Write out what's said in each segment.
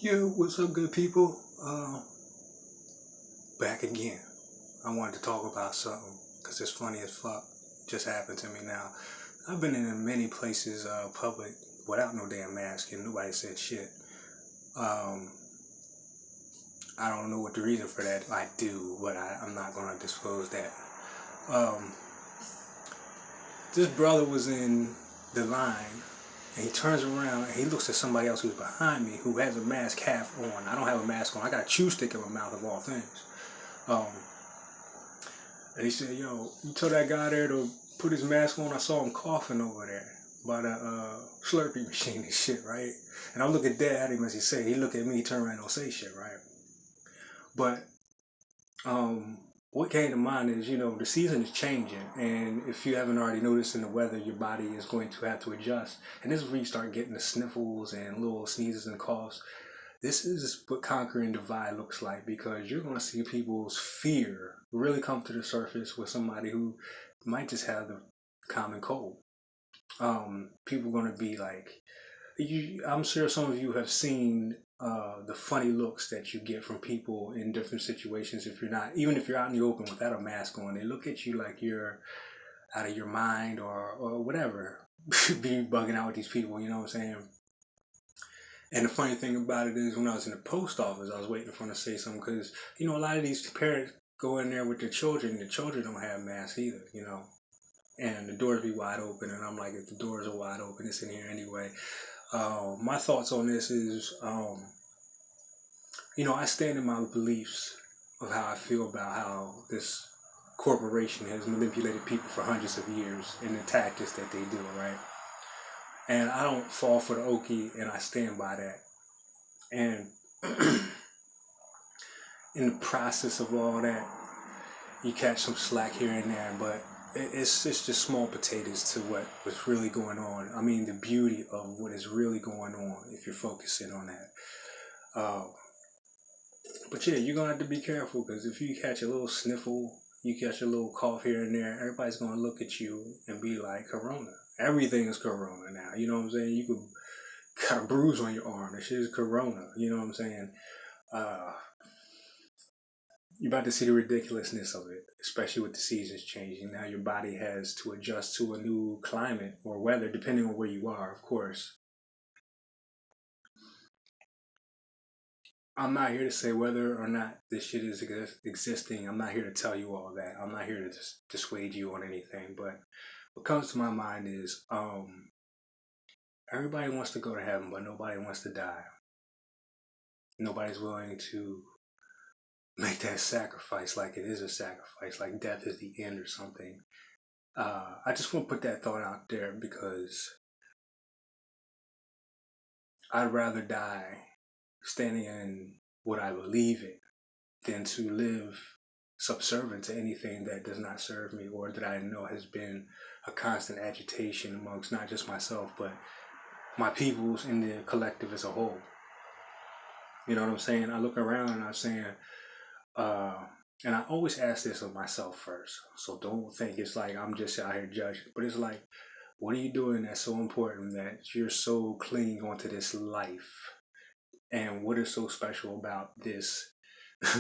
Yo, what's up, good people? Back again. I wanted to talk about something because it's funny as fuck. Just happened to me now. I've been in many places, public, without no damn mask, and nobody said shit. Um, I don't know what the reason for that. I do, but I'm not gonna disclose that. Um, this brother was in the line, and he turns around and he looks at somebody else who's behind me who has a mask half on. I don't have a mask on. I got a chew stick in my mouth of all things. Um, and he said, "Yo, you told that guy there to put his mask on. I saw him coughing over there by the Slurpee machine and shit, right?" And I'm looking dead at him as he said. He look at me, he turn around, don't say shit, right? But what came to mind is, the season is changing, and if you haven't already noticed in the weather, your body is going to have to adjust. And this is where you start getting the sniffles and little sneezes and coughs. This is what conquering divide looks like, because you're going to see people's fear really come to the surface with somebody who might just have the common cold. People are going to be like, I'm sure some of you have seen the funny looks that you get from people in different situations. Even if you're out in the open without a mask on, they look at you like you're out of your mind or whatever. Be bugging out with these people, you know what I'm saying? And the funny thing about it is, when I was in the post office, I was waiting for them to say something, because, a lot of these parents go in there with their children. The children don't have masks either, and the doors be wide open. And I'm like, if the doors are wide open, it's in here anyway. My thoughts on this is, I stand in my beliefs of how I feel about how this corporation has manipulated people for hundreds of years in the tactics that they do, right? And I don't fall for the okie, and I stand by that. And in the process of all that, you catch some slack here and there, but it's just small potatoes to what's really going on. I mean, the beauty of what is really going on, if you're focusing on that. But yeah, you're going to have to be careful, because if you catch a little sniffle, you catch a little cough here and there, everybody's going to look at you and be like, Corona. Everything is Corona now, you know what I'm saying? You could got a bruise on your arm, that shit is Corona, you know what I'm saying? You're about to see the ridiculousness of it, especially with the seasons changing. Now your body has to adjust to a new climate or weather, depending on where you are, of course. I'm not here to say whether or not this shit is existing. I'm not here to tell you all that. I'm not here to dissuade you on anything. But what comes to my mind is, everybody wants to go to heaven, but nobody wants to die. Nobody's willing to make that sacrifice like it is a sacrifice, like death is the end or something. I just want to put that thought out there, because I'd rather die standing in what I believe in than to live subservient to anything that does not serve me, or that I know has been a constant agitation amongst not just myself, but my peoples in the collective as a whole. You know what I'm saying? I look around and I'm saying, and I always ask this of myself first, so don't think it's like I'm just out here judging, but it's like, what are you doing that's so important that you're so clinging onto this life? And what is so special about this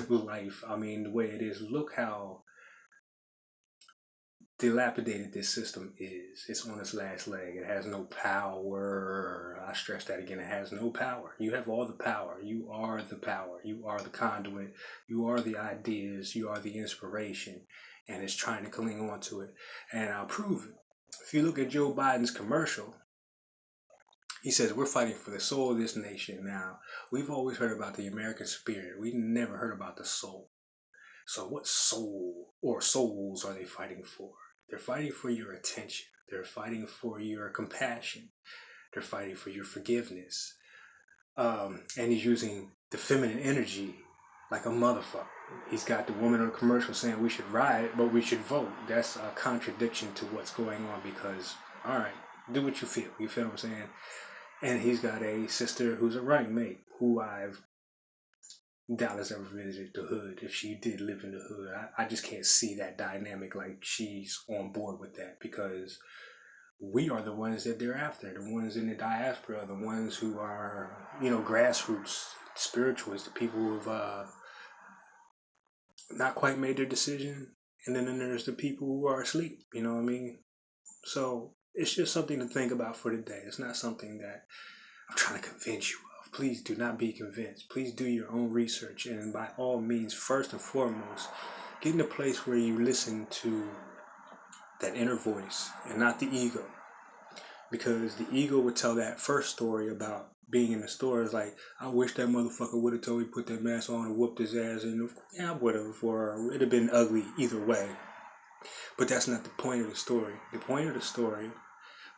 life? I mean, the way it is, look how dilapidated this system is. It's on its last leg. It has no power. I stress that again. It has no power. You have all the power. You are the power. You are the conduit. You are the ideas. You are the inspiration. And it's trying to cling on to it. And I'll prove it. If you look at Joe Biden's commercial, he says, we're fighting for the soul of this nation. Now, we've always heard about the American spirit. We never heard about the soul. So what soul or souls are they fighting for? They're fighting for your attention. They're fighting for your compassion. They're fighting for your forgiveness. And he's using the feminine energy like a motherfucker. He's got the woman on the commercial saying we should riot, but we should vote. That's a contradiction to what's going on, because, all right, do what you feel. You feel what I'm saying? And he's got a sister who's a running mate, who I've doubt has ever visited the hood. If she did live in the hood, I just can't see that dynamic, like she's on board with that, because we are the ones that they're after. The ones in the diaspora, the ones who are, grassroots, Spiritual is the people who have not quite made their decision, and then there's the people who are asleep. You know what I mean? So it's just something to think about for today. It's not something that I'm trying to convince you of. Please do not be convinced. Please do your own research, and by all means, first and foremost, get in a place where you listen to that inner voice and not the ego. Because the ego would tell that first story about being in the store is like, I wish that motherfucker would have told me to put that mask on and whooped his ass, and yeah, I would have, or it'd have been ugly either way. But that's not the point of the story. The point of the story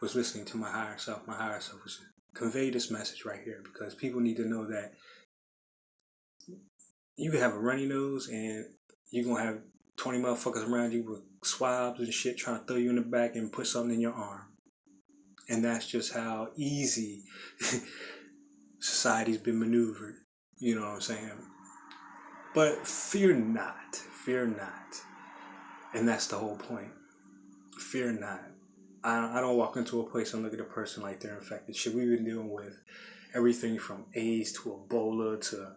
was listening to my higher self. My higher self was convey this message right here, because people need to know that you can have a runny nose and you're gonna have 20 motherfuckers around you with swabs and shit trying to throw you in the back and put something in your arm. And that's just how easy society's been maneuvered. You know what I'm saying? But fear not. Fear not. And that's the whole point. Fear not. I don't walk into a place and look at a person like they're infected. Shit, we've been dealing with everything from AIDS to Ebola to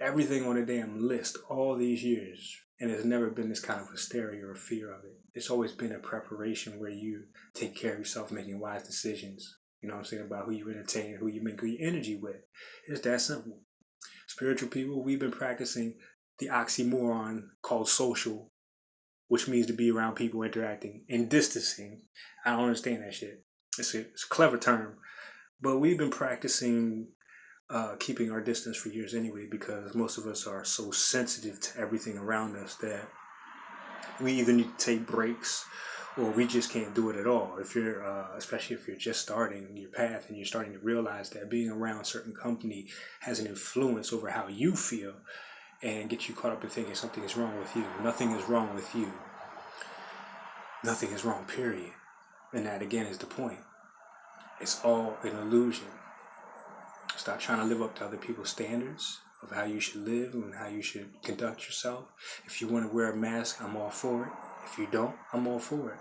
everything on the damn list all these years. And there's never been this kind of hysteria or fear of it. It's always been a preparation where you take care of yourself, making wise decisions. You know what I'm saying? About who you entertain, who you make your energy with. It's that simple. Spiritual people, we've been practicing the oxymoron called social, which means to be around people interacting, and distancing. I don't understand that shit. It's a clever term. But we've been practicing keeping our distance for years anyway, because most of us are so sensitive to everything around us that we either need to take breaks or we just can't do it at all. If you're, especially if you're just starting your path and you're starting to realize that being around certain company has an influence over how you feel and get you caught up in thinking something is wrong with you. Nothing is wrong with you. Nothing is wrong, period. And that again is the point. It's all an illusion. Stop trying to live up to other people's standards of how you should live and how you should conduct yourself. If you want to wear a mask, I'm all for it. If you don't, I'm all for it.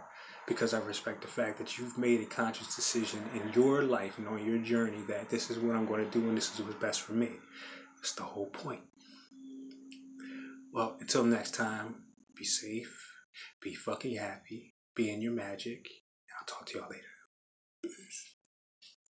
Because I respect the fact that you've made a conscious decision in your life and on your journey that this is what I'm going to do and this is what's best for me. That's the whole point. Well, until next time, be safe, be fucking happy, be in your magic. I'll talk to y'all later. Peace.